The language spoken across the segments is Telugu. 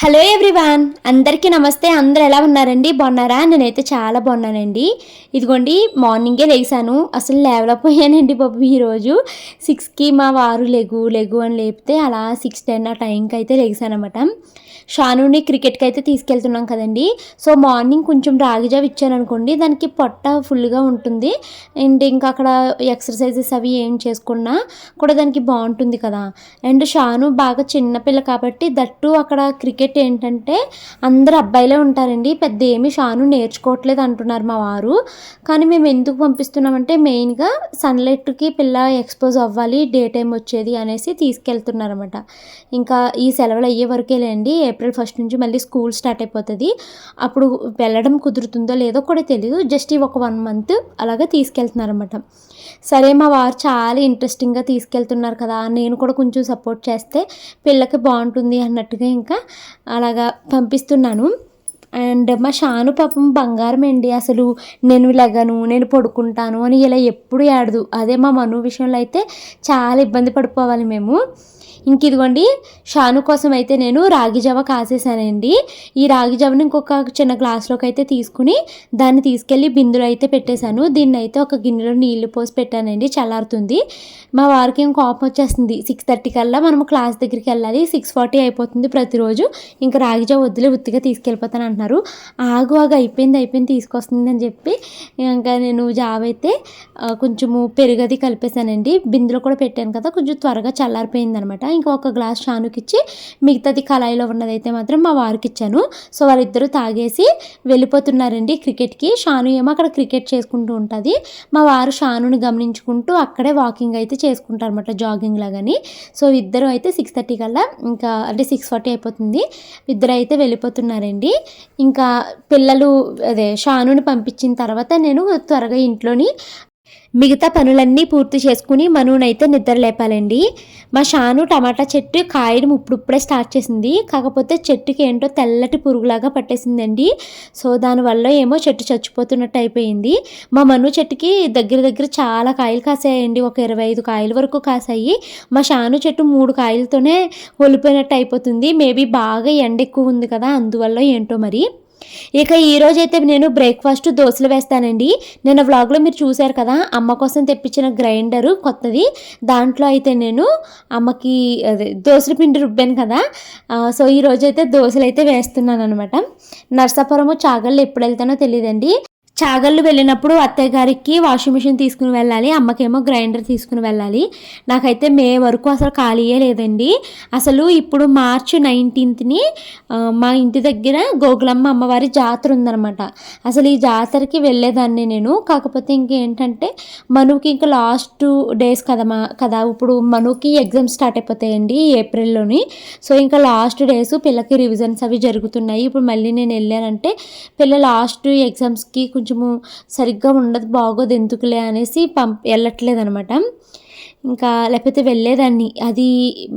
హలో ఎవ్రీవాన్, అందరికీ నమస్తే. అందరూ ఎలా ఉన్నారండి? బాగున్నారా? నేనైతే చాలా బాగున్నానండి. ఇదిగోండి, మార్నింగే లేసాను. అసలు లేవలేకపోయానండి బాబు. ఈరోజు 6కి మా వారు లెగు అని లేపితే అలా 6:10 ఆ టైంకి అయితే లేసానమాట. షానుని క్రికెట్కి అయితే తీసుకెళ్తున్నాం కదండి. సో మార్నింగ్ కొంచెం రాగి జావ ఇచ్చాను అనుకోండి, దానికి పొట్ట ఫుల్గా ఉంటుంది. అండ్ ఇంకా అక్కడ ఎక్సర్సైజెస్ అవి ఏం చేసుకున్నా కూడా దానికి బాగుంటుంది కదా. అండ్ షాను బాగా చిన్నపిల్ల కాబట్టి దట్టు అక్కడ క్రికెట్ ఏంటంటే అందరు అబ్బాయిలే ఉంటారండి. పెద్ద ఏమి షాను నేర్చుకోవట్లేదు అంటున్నారు మా వారు. కానీ మేము ఎందుకు పంపిస్తున్నామంటే మెయిన్గా సన్లైట్కి పిల్ల ఎక్స్పోజ్ అవ్వాలి, డే టైం వచ్చేది అనేసి తీసుకెళ్తున్నారన్నమాట. ఇంకా ఈ సెలవులు అయ్యే వరకే లేండి. ఏప్రిల్ 1 నుంచి మళ్ళీ స్కూల్ స్టార్ట్ అయిపోతుంది. అప్పుడు వెళ్ళడం కుదురుతుందో లేదో కూడా తెలియదు. జస్ట్ ఈ ఒక 1 మంత్ అలాగా తీసుకెళ్తున్నారన్నమాట. సరే, మా వారు చాలా ఇంట్రెస్టింగ్గా తీసుకెళ్తున్నారు కదా, నేను కూడా కొంచెం సపోర్ట్ చేస్తే పిల్లకి బాగుంటుంది అన్నట్టుగా ఇంకా అలాగా పంపిస్తున్నాను. అండ్ మా షాను పాపం బంగారం అండి. అసలు నేను లెగను, నేను పడుకుంటాను అని ఇలా ఎప్పుడు ఏడదు. అదే మా మను విషయంలో అయితే చాలా ఇబ్బంది పడిపోవాలి మేము. ఇంక ఇదిగోండి, షాను కోసం అయితే నేను రాగి జావ కాసేసానండి. ఈ రాగి జావని ఇంకొక చిన్న గ్లాస్లోకి అయితే తీసుకుని దాన్ని తీసుకెళ్ళి బిందులో అయితే పెట్టేశాను. దీన్ని అయితే ఒక గిన్నెలో నీళ్లు పోసి పెట్టానండి, చల్లారుతుంది. మా వారికి ఏం కోపం వచ్చేస్తుంది. 6:30 కల్లా మనం క్లాస్ దగ్గరికి వెళ్ళాలి, 6:40 అయిపోతుంది ప్రతిరోజు. ఇంకా రాగి జావ వద్దులే, ఉత్తిగా తీసుకెళ్ళిపోతాను అంటున్నారు. ఆగు అయిపోయింది తీసుకొస్తుంది అని చెప్పి ఇంకా నేను జావ అయితే కొంచెము పెరుగది కలిపేశానండి. బిందులో కూడా పెట్టాను కదా, కొంచెం త్వరగా చల్లారిపోయింది అనమాట. ఇంకా ఒక గ్లాస్ షానుకి ఇచ్చి మిగతాది కళాయిలో ఉన్నదైతే మాత్రం మా వారికి ఇచ్చాను. సో వాళ్ళిద్దరూ తాగేసి వెళ్ళిపోతున్నారండి క్రికెట్కి. షాను ఏమో అక్కడ క్రికెట్ చేసుకుంటూ ఉంటుంది. మా వారు షానుని గమనించుకుంటూ అక్కడే వాకింగ్ అయితే చేసుకుంటారు అనమాట, జాగింగ్ లాగాని. సో ఇద్దరు అయితే 6:30 కల్లా ఇంకా అంటే 6:40 అయిపోతుంది, ఇద్దరు అయితే వెళ్ళిపోతున్నారండి. ఇంకా పిల్లలు షానుని పంపించిన తర్వాత నేను త్వరగా ఇంట్లోని మిగతా పనులన్నీ పూర్తి చేసుకుని మనునైతే నిద్ర లేపాలండి. మా షాను టమాటా చెట్టు కాయడం ఇప్పుడిప్పుడే స్టార్ట్ చేసింది. కాకపోతే చెట్టుకి ఏంటో తెల్లటి పురుగులాగా పట్టేసిందండి. సో దానివల్ల ఏమో చెట్టు చచ్చిపోతున్నట్టు అయిపోయింది. మా మను చెట్టుకి దగ్గర చాలా కాయలు కాసాయండి. ఒక 25 కాయల వరకు కాసాయి. మా షాను చెట్టు 3 కాయలతోనే ఒలిపోయినట్టు అయిపోతుంది. మేబీ బాగా ఎండ ఎక్కువ ఉంది కదా, అందువల్ల ఏంటో మరి. ఇక ఈరోజైతే నేను బ్రేక్ఫాస్ట్ దోశలు వేస్తానండి. నిన్న వ్లాగ్లో మీరు చూశారు కదా, అమ్మ కోసం తెప్పించిన గ్రైండరు కొత్తది. దాంట్లో అయితే నేను అమ్మకి దోశల పిండి రుబ్బాను కదా. సో ఈరోజైతే దోశలు అయితే వేస్తున్నాను అనమాట. నర్సాపురము చాగళ్ళు ఎప్పుడు వెళ్తానో తెలియదండి. చాగళ్ళు వెళ్ళినప్పుడు అత్తయ్య గారికి వాషింగ్ మిషన్ తీసుకుని వెళ్ళాలి, అమ్మకేమో గ్రైండర్ తీసుకుని వెళ్ళాలి. నాకైతే మే వరకు అసలు ఖాళీయే లేదండి. అసలు ఇప్పుడు మార్చి 19ని మా ఇంటి దగ్గర గోగులమ్మ అమ్మవారి జాతర ఉందనమాట. అసలు ఈ జాతరకి వెళ్ళేదాన్ని నేను. కాకపోతే ఇంకేంటంటే మనుకి ఇంకా లాస్ట్ డేస్ కదా ఇప్పుడు మనుకి ఎగ్జామ్స్ స్టార్ట్ అయిపోతాయండి ఏప్రిల్లోని. సో ఇంకా లాస్ట్ డేస్ పిల్లకి రివిజన్స్ అవి జరుగుతున్నాయి. ఇప్పుడు మళ్ళీ నేను వెళ్ళానంటే పిల్ల లాస్ట్ ఎగ్జామ్స్కి కొంచెము సరిగ్గా ఉండదు, బాగోదు, ఎందుకులే అనేసి వెళ్ళట్లేదు అనమాట. ఇంకా లేకపోతే వెళ్ళేదాన్ని. అది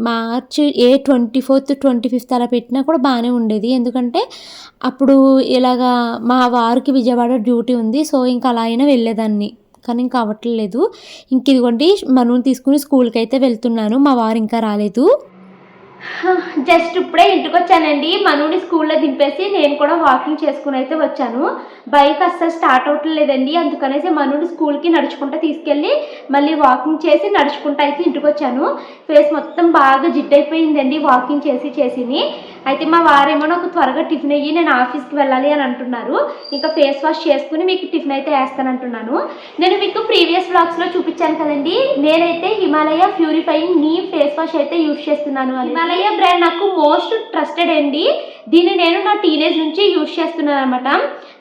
మార్చి 24th 25th అలా పెట్టినా కూడా బాగానే ఉండేది. ఎందుకంటే అప్పుడు ఇలాగా మా వారికి విజయవాడ డ్యూటీ ఉంది. సో ఇంకా అలా అయినా వెళ్ళేదాన్ని, కానీ ఇంకా అవ్వట్లేదు. ఇంక ఇదిగోండి, మనుని తీసుకుని స్కూల్కి అయితే వెళ్తున్నాను. మా వారు ఇంకా రాలేదు. జస్ట్ ఇప్పుడే ఇంటికి వచ్చానండి. మనుని స్కూల్లో దింపేసి నేను కూడా వాకింగ్ చేసుకుని అయితే వచ్చాను. బైక్ అస్సలు స్టార్ట్ అవ్వట్లేదండి. అందుకనేసి మనుని స్కూల్కి నడుచుకుంటూ తీసుకెళ్ళి మళ్ళీ వాకింగ్ చేసి నడుచుకుంటూ అయితే ఇంటికి వచ్చాను. ఫేస్ మొత్తం బాగా జిడ్డైపోయిందండి వాకింగ్ చేసి. అయితే మా వారేమో నాకు త్వరగా టిఫిన్ అయ్యి నేను ఆఫీస్కి వెళ్ళాలి అని అంటున్నారు. ఇంకా ఫేస్ వాష్ చేసుకుని మీకు టిఫిన్ అయితే వేస్తానంటున్నాను. నేను మీకు ప్రీవియస్ వ్లాగ్స్లో చూపించాను కదండి, నేనైతే Himalaya purifying neem face wash అయితే యూజ్ చేస్తున్నాను. హిమాలయ బ్రాండ్ నాకు మోస్ట్ ట్రస్టెడ్ అండి. దీన్ని నేను నా టీనేజ్ నుంచి యూజ్ చేస్తున్నాను అనమాట.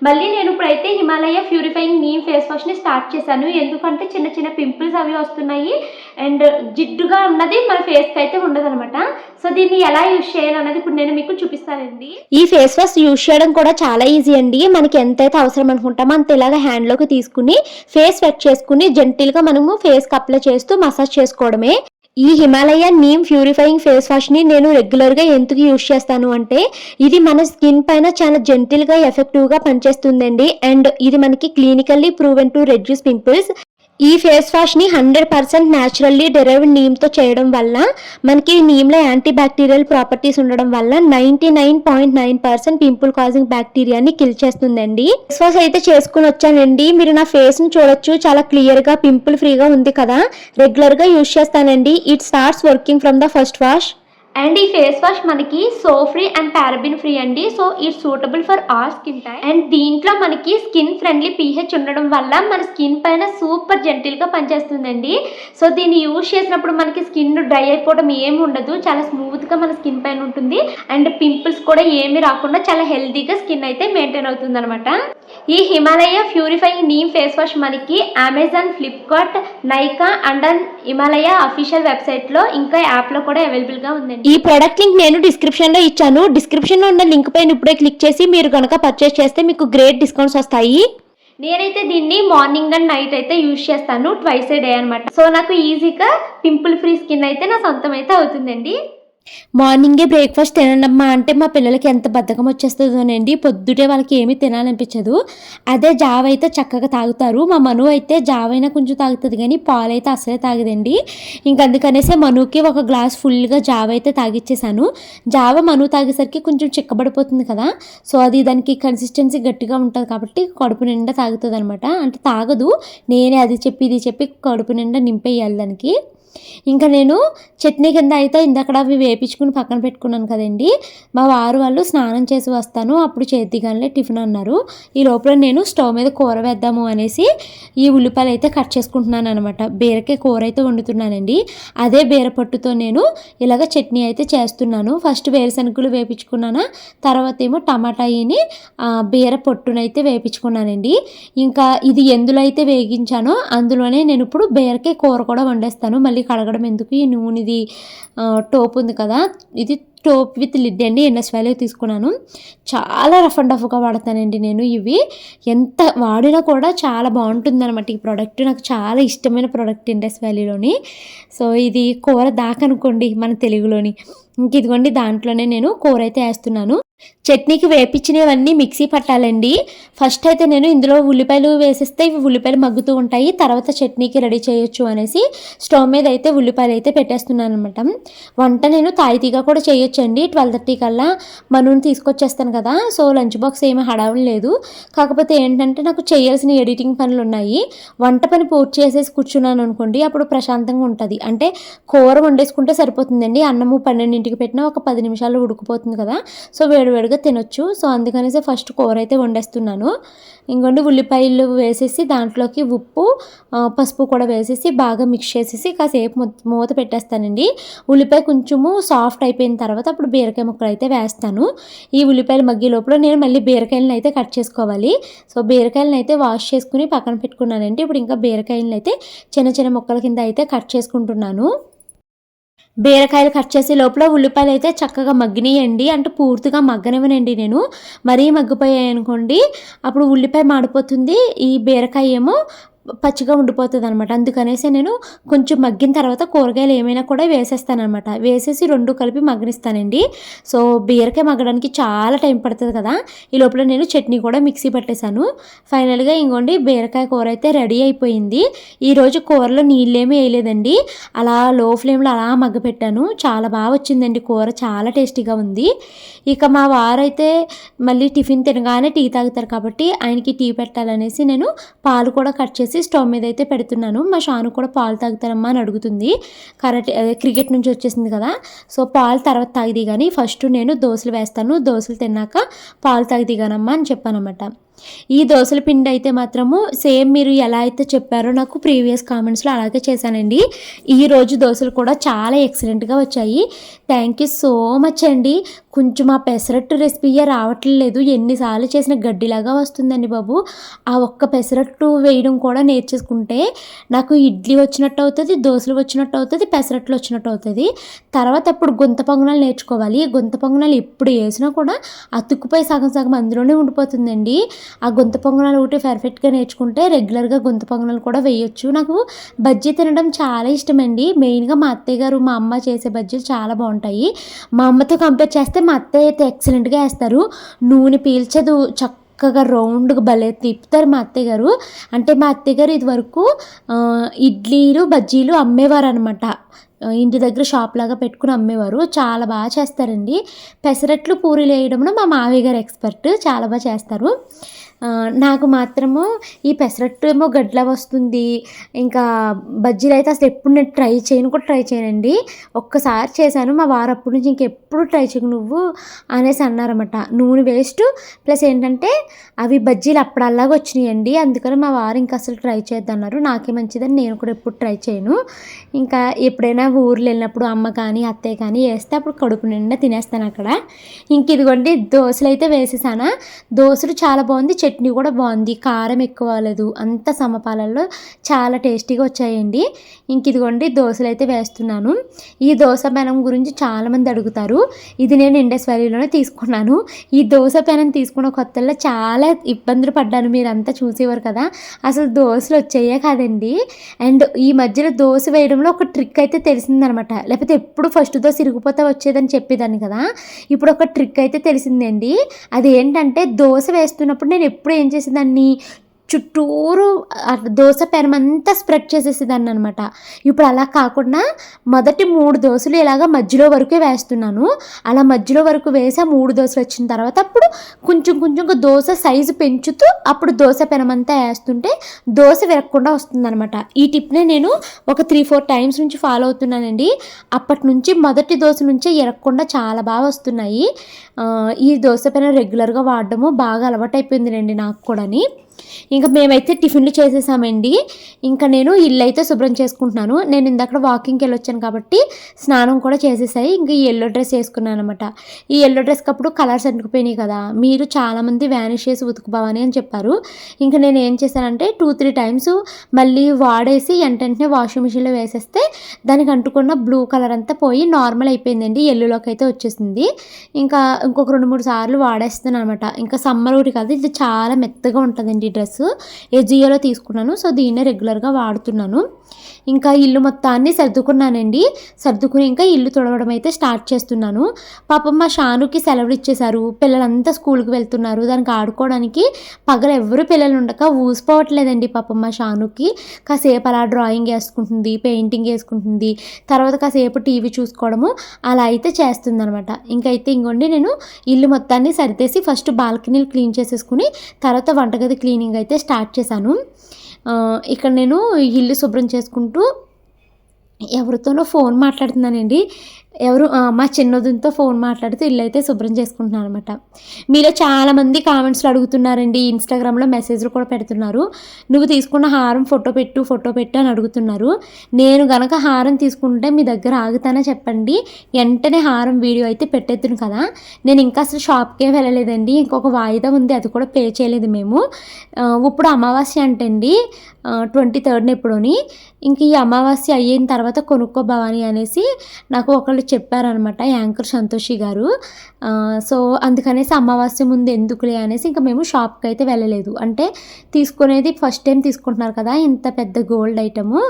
మళ్ళీ నేను ఇప్పుడైతే హిమాలయ ప్యూరిఫైయింగ్ నీమ్ ఫేస్ వాష్ని స్టార్ట్ చేశాను. ఎందుకంటే చిన్న చిన్న పింపుల్స్ అవి వస్తున్నాయి అండ్ జిడ్డుగా ఉన్నది మన ఫేస్కి అయితే ఉండదు అనమాట. సో దీన్ని ఎలా యూజ్ చేయాలన్నది ఇప్పుడు నేను మీకు చూపిస్తానండి. ఈ ఫేస్ వాష్ యూజ్ చేయడం కూడా చాలా ఈజీ అండి. మనకి ఎంతైతే అవసరం అనుకుంటామో అంత ఇలాగా హ్యాండ్లోకి తీసుకుని ఫేస్ వెట్ చేసుకుని జెంటిల్గా మనము ఫేస్కి అప్లై చేస్తూ మసాజ్ చేసుకోవడమే. ఈ హిమాలయ నీమ్ ప్యూరిఫైయింగ్ ఫేస్ వాష్ని నేను రెగ్యులర్గా ఎందుకు యూజ్ చేస్తాను అంటే ఇది మన స్కిన్ పైన చాలా జెంటిల్గా ఎఫెక్టివ్గా పనిచేస్తుందండి. అండ్ ఇది మనకి clinically proven to reduce pimples. ఈ ఫేస్ వాష్ని 100% న్యాచురల్లీ డెరైవ్డ్ నీమ్తో చేయడం వల్ల మనకి నీమ్లో యాంటీ బ్యాక్టీరియల్ ప్రాపర్టీస్ ఉండడం వల్ల 99.9% పింపుల్ కాజింగ్ బ్యాక్టీరియాని కిల్ చేస్తుందండి. ఫేస్ వాష్ అయితే చేసుకుని వచ్చానండి. మీరు నా ఫేస్ని చూడొచ్చు, చాలా క్లియర్గా పింపుల్ ఫ్రీగా ఉంది కదా. రెగ్యులర్గా యూజ్ చేస్తానండి. It starts working from the first wash. And ఈ ఫేస్ వాష్ మనకి so free and paraben free అండి. So it's suitable for all skin type. And దీంట్లో మనకి స్కిన్ ఫ్రెండ్లీ pH ఉండడం వల్ల మన స్కిన్ పైన సూపర్ జెంటిల్గా పనిచేస్తుందండి. సో దీన్ని యూజ్ చేసినప్పుడు మనకి స్కిన్ డ్రై అయిపోవడం ఏమి ఉండదు, చాలా స్మూత్గా మన స్కిన్ పైన ఉంటుంది. అండ్ పింపుల్స్ కూడా ఏమి రాకుండా చాలా హెల్తీగా స్కిన్ అయితే మెయింటైన్ అవుతుంది అనమాట. ఈ Himalaya purifying neem face wash మనకి Amazon, Flipkart, Nykaa and Himalaya official వెబ్సైట్లో ఇంకా యాప్లో కూడా అవైలబుల్గా ఉందండి. ఈ ప్రోడక్ట్ లింక్ నేను డిస్క్రిప్షన్లో ఇచ్చాను. డిస్క్రిప్షన్లో ఉన్న లింక్ పైన ఇప్పుడే క్లిక్ చేసి మీరు కనుక పర్చేస్ చేస్తే మీకు గ్రేట్ డిస్కౌంట్స్ వస్తాయి. నేనైతే దీన్ని మార్నింగ్ అండ్ నైట్ అయితే యూజ్ చేస్తాను, ట్వైస్ ఏ డే అనమాట. సో నాకు ఈజీగా పింపుల్ ఫ్రీ స్కిన్ అయితే నా సొంతం అయితే అవుతుందండి. మార్నింగే బ్రేక్ఫాస్ట్ తినడమ్మా అంటే మా పిల్లలకి ఎంత బద్ధకం వచ్చేస్తుందోనండి. పొద్దుటే వాళ్ళకి ఏమీ తినాలనిపించదు. అదే జావ అయితే చక్కగా తాగుతారు. మా మను అయితే జావ అయినా కొంచెం తాగుతుంది కానీ పాలు అయితే అసలే తాగదండి. ఇంక అందుకనేసి మనుకి ఒక గ్లాస్ ఫుల్గా జావ అయితే తాగిచ్చేసాను. జావ మను తాగేసరికి కొంచెం చిక్కబడిపోతుంది కదా. సో అది దానికి కన్సిస్టెన్సీ గట్టిగా ఉంటుంది కాబట్టి కడుపు నిండా తాగుతుంది అనమాట. అంటే తాగదు, నేనే అది చెప్పి ఇది చెప్పి కడుపు నిండా నింపేయాలి దానికి. ఇంకా నేను చట్నీ కింద అయితే ఇందక్కడ అవి వేపించుకుని పక్కన పెట్టుకున్నాను కదండి. మా వారు వాళ్ళు స్నానం చేసి వస్తాను అప్పుడు చేద్దిగానే టిఫిన్ అన్నారు. ఈ లోపల నేను స్టవ్ మీద కూర వేద్దాము అనేసి ఈ ఉల్లిపాయలు అయితే కట్ చేసుకుంటున్నాను అనమాట. బీరకాయ కూర అయితే వండుతున్నానండి. అదే బీర పట్టుతో నేను ఇలాగ చట్నీ అయితే చేస్తున్నాను. ఫస్ట్ వేరుశనగలు వేపించుకున్నాను, తర్వాత ఏమో టమాటాయిని బీర పొట్టునైతే వేపించుకున్నానండి. ఇంకా ఇది ఎందులో అయితే వేగించానో అందులోనే నేను ఇప్పుడు బీరకాయ కూర కూడా వండేస్తాను. మళ్ళీ కడగడం ఎందుకు, ఈ నూనెది టోప్ ఉంది కదా, ఇది టోప్ విత్ లిడ్ అండి. ఎన్ఎస్ వ్యాలీ తీసుకున్నాను. చాలా రఫ్ అండ్ టఫ్గా వాడతానండి నేను. ఇవి ఎంత వాడినా కూడా చాలా బాగుంటుంది అనమాట. ఈ ప్రోడక్ట్ నాకు చాలా ఇష్టమైన ప్రోడక్ట్ ఇండస్ వ్యాలీలోని. సో ఇది కూర దాకనుకోండి మన తెలుగులోని. ఇంక ఇదిగోండి దాంట్లోనే నేను కూర అయితే వేస్తున్నాను. చట్నీకి వేపించినవన్నీ మిక్సీ పట్టాలండి. ఫస్ట్ అయితే నేను ఇందులో ఉల్లిపాయలు వేసేస్తే ఇవి ఉల్లిపాయలు మగ్గుతూ ఉంటాయి, తర్వాత చట్నీకి రెడీ చేయొచ్చు అనేసి స్టవ్ మీద అయితే ఉల్లిపాయలు అయితే పెట్టేస్తున్నాను అనమాట. వంట నేను తాయితీగా కూడా చేయొచ్చు అండి. 12:30 కల్లా మనూని తీసుకొచ్చేస్తాను కదా. సో లంచ్ బాక్స్ ఏమీ హడావులు లేదు. కాకపోతే ఏంటంటే నాకు చేయాల్సిన ఎడిటింగ్ పనులు ఉన్నాయి. వంట పని పూర్తి చేసేసి కూర్చున్నాను అనుకోండి, అప్పుడు ప్రశాంతంగా ఉంటుంది. అంటే కూర వండేసుకుంటే సరిపోతుందండి. అన్నము 12ంటికి పెట్టినా ఒక 10 నిమిషాల్లో ఉడికిపోతుంది కదా. సో వేడివేడిగా తినొచ్చు. సో అందుకనేసి ఫస్ట్ కూర అయితే వండేస్తున్నాను. ఇంకొండి ఉల్లిపాయలు వేసేసి దాంట్లోకి ఉప్పు, పసుపు కూడా వేసేసి బాగా మిక్స్ చేసేసి కాసేపు మూత పెట్టేస్తానండి. ఉల్లిపాయ కొంచెము సాఫ్ట్ అయిపోయిన తర్వాత అప్పుడు బీరకాయ ముక్కలు అయితే వేస్తాను. ఈ ఉల్లిపాయలు మగ్గే లోపల నేను మళ్ళీ బీరకాయలను అయితే కట్ చేసుకోవాలి. సో బీరకాయలను అయితే వాష్ చేసుకుని పక్కన పెట్టుకున్నానండి. ఇప్పుడు ఇంకా బీరకాయలను అయితే చిన్న చిన్న ముక్కల కింద అయితే కట్ చేసుకుంటున్నాను. బీరకాయలు కట్ చేసే లోపల ఉల్లిపాయలు అయితే చక్కగా మగ్గినాయండి. అంటే పూర్తిగా మగ్గనివ్వనండి నేను. మరీ మగ్గిపోయాయి అనుకోండి అప్పుడు ఉల్లిపాయ మాడిపోతుంది, ఈ బీరకాయ ఏమో పచ్చిగా ఉండిపోతుంది అనమాట. అందుకనేసి నేను కొంచెం మగ్గిన తర్వాత కూరగాయలు ఏమైనా కూడా వేసేస్తానమాట. వేసేసి రెండు కలిపి మగ్గనిస్తానండి. సో బీరకాయ మగ్గడానికి చాలా టైం పడుతుంది కదా. ఈ లోపల నేను చట్నీ కూడా మిక్సీ పట్టేశాను. ఫైనల్గా ఇంకోండి బీరకాయ కూర అయితే రెడీ అయిపోయింది. ఈరోజు కూరలో నీళ్ళేమీ వేయలేదండి, అలా లో ఫ్లేమ్లో అలా మగ్గపెట్టాను. చాలా బాగా వచ్చిందండి కూర, చాలా టేస్టీగా ఉంది. ఇక మా వారైతే మళ్ళీ టిఫిన్ తినగానే టీ తాగుతారు కాబట్టి ఆయనకి టీ పెట్టాలనేసి నేను పాలు కూడా కట్ చేసి స్టవ్ మీద అయితే పెడుతున్నాను. మా షాను కూడా పాలు తాగుతారమ్మా అని అడుగుతుంది. క్రికెట్ నుంచి వచ్చేసింది కదా. సో పాలు తర్వాత తాగిది కానీ ఫస్ట్ నేను దోశలు వేస్తాను, దోశలు తిన్నాక పాలు తాగిదిగానమ్మా అని చెప్పానమాట. ఈ దోశల పిండి అయితే మాత్రము సేమ్ మీరు ఎలా అయితే చెప్పారో నాకు ప్రీవియస్ కామెంట్స్లో అలాగే చేశానండి. ఈరోజు దోశలు కూడా చాలా ఎక్సలెంట్గా వచ్చాయి. థ్యాంక్ యూ సో మచ్ అండి. కొంచెం ఆ పెసరట్టు రెసిపీయే రావట్లేదు, ఎన్నిసార్లు చేసిన గడ్డిలాగా వస్తుందండి బాబు. ఆ ఒక్క పెసరట్టు వేయడం కూడా నేర్చేసుకుంటే నాకు ఇడ్లీ వచ్చినట్టు అవుతుంది, దోశలు వచ్చినట్టు అవుతుంది, పెసరట్లు వచ్చినట్టు అవుతుంది. తర్వాత అప్పుడు గుంత పొంగనాలు నేర్చుకోవాలి. గుంత పొంగనాలు ఎప్పుడు వేసినా కూడా అతుక్కుపోయి సగం సగం అందులోనే ఉండిపోతుందండి. ఆ గుంత పొంగనాలు ఒకటి పర్ఫెక్ట్గా నేర్చుకుంటే రెగ్యులర్గా గుంత పొంగనాలు కూడా వేయొచ్చు. నాకు బజ్జీ తినడం చాలా ఇష్టమండి. మెయిన్గా మా అత్తయ్య గారు మా అమ్మ చేసే బజ్జీలు చాలా బాగుంటాయి. మా అమ్మతో కంపేర్ చేస్తే మా అత్తయ్య అయితే ఎక్సలెంట్గా వేస్తారు. నూనె పీల్చదు, చక్కగా రౌండ్గా భలే తిప్పుతారు మా అత్తయ్య గారు. అంటే మా అత్తయ్య గారు ఇదివరకు ఇడ్లీలు బజ్జీలు అమ్మేవారు అనమాట. ఇంటి దగ్గర షాప్ లాగా పెట్టుకుని అమ్మేవారు. చాలా బాగా చేస్తారండి. పెసరట్లు పూరీలు వేయడంలో మా మావయ్య గారు ఎక్స్పర్ట్, చాలా బాగా చేస్తారు. నాకు మాత్రము ఈ పెసరట్టు ఏమో గడ్ల వస్తుంది. ఇంకా బజ్జీలు అయితే అసలు ఎప్పుడు నేను ట్రై చేయనండి. ఒక్కసారి చేశాను, మా వారు అప్పటి నుంచి ఇంకెప్పుడు ట్రై చేయకు నువ్వు అనేసి అన్నారన్నమాట. నూనె వేస్ట్ ప్లస్ ఏంటంటే అవి బజ్జీలు అప్పుడల్లాగా వచ్చినాయండి. అందుకని మా వారు ఇంకా అసలు ట్రై చేద్దన్నారు. నాకే మంచిదని నేను కూడా ఎప్పుడు ట్రై చేయను. ఇంకా ఎప్పుడైనా ఊర్లు వెళ్ళినప్పుడు అమ్మ కానీ అత్తయ్య కానీ వేస్తే అప్పుడు కడుపు నిండా తినేస్తాను అక్కడ. ఇంక ఇదిగోండి దోశలు అయితే వేసేసానా. దోశలు చాలా బాగుంది, చట్నీ కూడా బాగుంది, కారం ఎక్కువ అవ్వలేదు, అంత సమపాలల్లో చాలా టేస్టీగా వచ్చాయండి. ఇంక ఇదిగోండి దోశలు అయితే వేస్తున్నాను. ఈ దోశ పెనం గురించి చాలామంది అడుగుతారు. ఇది నేను ఇండస్ వ్యాలీలోనే తీసుకున్నాను. ఈ దోశ పెనం తీసుకున్న కొత్తల్లో చాలా ఇబ్బందులు పడ్డాను, మీరంతా చూసేవారు కదా. అసలు దోశలు వచ్చాయే కాదండి. అండ్ ఈ మధ్యలో దోశ వేయడంలో ఒక ట్రిక్ అయితే తెలిసిందనమాట. లేకపోతే ఎప్పుడు ఫస్ట్ దోశ ఇరిగిపోతే వచ్చేదని చెప్పేదాన్ని కదా, ఇప్పుడు ఒక ట్రిక్ అయితే తెలిసిందండి. అది ఏంటంటే దోశ వేస్తున్నప్పుడు నేను ఎప్పుడు ఏం చేసేదాన్ని, చుట్టూరు దోశ పెనమంతా స్ప్రెడ్ చేసేసేదాన్ని అనమాట. ఇప్పుడు అలా కాకుండా మొదటి 3 దోశలు ఇలాగ మధ్యలో వరకే వేస్తున్నాను. అలా మధ్యలో వరకు వేసి 3 దోశలు వచ్చిన తర్వాత అప్పుడు కొంచెం దోశ సైజు పెంచుతూ అప్పుడు దోశ పెనమంతా వేస్తుంటే దోశ విరగకుండా వస్తుందన్నమాట. ఈ టిప్నే నేను ఒక 3-4 టైమ్స్ నుంచి ఫాలో అవుతున్నానండి. అప్పటి నుంచి మొదటి దోశ నుంచే ఎరగకుండా చాలా బాగా వస్తున్నాయి. ఈ దోశ పెన రెగ్యులర్గా వాడడము బాగా అలవాటైపోయిందిలేండి నాకు కూడాని. ఇంకా మేమైతే టిఫిన్లు చేసేసామండి. ఇంకా నేను ఇల్లు అయితే శుభ్రం చేసుకుంటున్నాను. నేను ఇందాక వాకింగ్కి వెళ్ళొచ్చాను కాబట్టి స్నానం కూడా చేసేసాయి. ఇంకా ఈ ఎల్లో డ్రెస్ వేసుకున్నాను అనమాట. ఈ ఎల్లో డ్రెస్కి అప్పుడు కలర్స్ అంటుకుపోయినాయి కదా, మీరు చాలామంది వ్యానిష్ చేసి ఉతుకుపోవని అని చెప్పారు. ఇంకా నేను ఏం చేశానంటే 2-3 టైమ్స్ మళ్ళీ వాడేసి వెంటనే వాషింగ్ మిషన్లో వేసేస్తే దానికి అంటుకున్న బ్లూ కలర్ అంతా పోయి నార్మల్ అయిపోయిందండి, ఎల్లులోకి అయితే వచ్చేసింది. ఇంకా ఇంకొక 2-3 సార్లు వాడేస్తాను అనమాట. ఇంకా సమ్మర్ ఒకటి కాదు, ఇది చాలా మెత్తగా ఉంటుందండి ఈ డ్రెస్. ఎజియోలో తీసుకున్నాను, సో దీన్నే రెగ్యులర్గా వాడుతున్నాను. ఇంకా ఇల్లు మొత్తాన్ని సర్దుకున్నానండి. సర్దుకుని ఇంకా ఇల్లు తుడవడం అయితే స్టార్ట్ చేస్తున్నాను. పాపం మా షానుకి సెలవులు ఇచ్చేశారు, పిల్లలంతా స్కూల్కి వెళ్తున్నారు. దానికి ఆడుకోవడానికి పగలు ఎవరు పిల్లలు ఉండక ఊసిపోవట్లేదండి పాపం మా షానుకి. కాసేపు అలా డ్రాయింగ్ వేసుకుంటుంది, పెయింటింగ్ వేసుకుంటుంది, తర్వాత కాసేపు టీవీ చూసుకోవడము అలా అయితే చేస్తుంది అనమాట. ఇంకైతే ఇంకోండి నేను ఇల్లు మొత్తాన్ని సరిదేసి ఫస్ట్ బాల్కనీలు క్లీన్ చేసేసుకుని తర్వాత వంటగది క్లీనింగ్ అయితే స్టార్ట్ చేశాను. ఇక్కడ నేను ఇల్లు శుభ్రం చేసుకుంటూ ఎవరితోనో ఫోన్ మాట్లాడుతున్నానండి. మా చిన్నదితో ఫోన్ మాట్లాడుతూ ఇల్లు అయితే శుభ్రం చేసుకుంటున్నాను అనమాట. మీలో చాలామంది కామెంట్స్లో అడుగుతున్నారండి, ఇన్స్టాగ్రామ్లో మెసేజ్లు కూడా పెడుతున్నారు, నువ్వు తీసుకున్న హారం ఫోటో పెట్టు అని అడుగుతున్నారు. నేను గనక హారం తీసుకుంటే మీ దగ్గర ఆగుతానే చెప్పండి, వెంటనే హారం వీడియో అయితే పెట్టేద్దును కదా. నేను ఇంకా అసలు షాప్కే వెళ్ళలేదండి, ఇంకొక వాయిదా ఉంది, అది కూడా పే చేయలేదు మేము. ఇప్పుడు అమావాస్య అంటండి 23rd ఎప్పుడోని. ఇంక ఈ అమావాస్య అయిన తర్వాత కొనుక్కో భవాని అనేసి నాకు ఒకళ్ళు చెప్పారనమాట, యాంకర్ సంతోషి గారు. సో అందుకనేసి అమావాస్య ముందు ఎందుకులే అనేసి ఇంకా మేము షాప్కి అయితే వెళ్ళలేదు. అంటే తీసుకునేది ఫస్ట్ టైం తీసుకుంటున్నారు కదా, ఇంత పెద్ద గోల్డ్ ఐటము,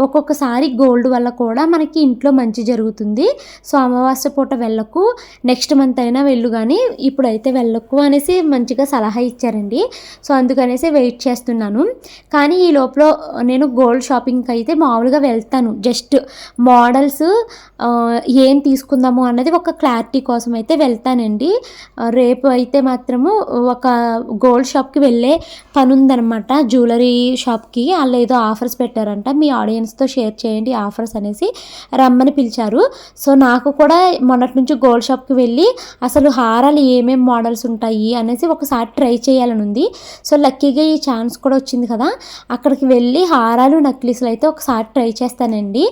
ఒక్కొక్కసారి గోల్డ్ వల్ల కూడా మనకి ఇంట్లో మంచి జరుగుతుంది. సో అమావాస్య పూట వెళ్ళకు, నెక్స్ట్ మంత్ అయినా వెళ్ళు కానీ ఇప్పుడైతే వెళ్ళకు అనేసి మంచిగా సలహా ఇచ్చారండి. సో అందుకనేసి వెయిట్ చేస్తున్నాను. కానీ ఈ లోపల నేను గోల్డ్ షాపింగ్కి అయితే మామూలుగా వెళ్తాను, జస్ట్ మోడల్స్ ఏం తీసుకుందాము అన్నది ఒక క్లారిటీ కోసం అయితే వెళ్తానండి. రేపు అయితే మాత్రము ఒక గోల్డ్ షాప్కి వెళ్ళే పని ఉందన్నమాట, జ్యువెలరీ షాప్కి. వాళ్ళు ఏదో ఆఫర్స్ పెట్టారంట, మీ ఆడియన్స్తో షేర్ చేయండి ఆఫర్స్ అనేసి రమ్మని పిలిచారు. సో నాకు కూడా మొన్నటి నుంచి గోల్డ్ షాప్కి వెళ్ళి అసలు హారాలు ఏమేమి మోడల్స్ ఉంటాయి అనేసి ఒకసారి ట్రై చేయాలని ఉంది. సో లక్కీగా ఈ ఛాన్స్ కూడా వచ్చింది కదా, అక్కడికి వెళ్ళి హారాలు నక్లీస్లు అయితే ఒకసారి ట్రై చేస్తానండి.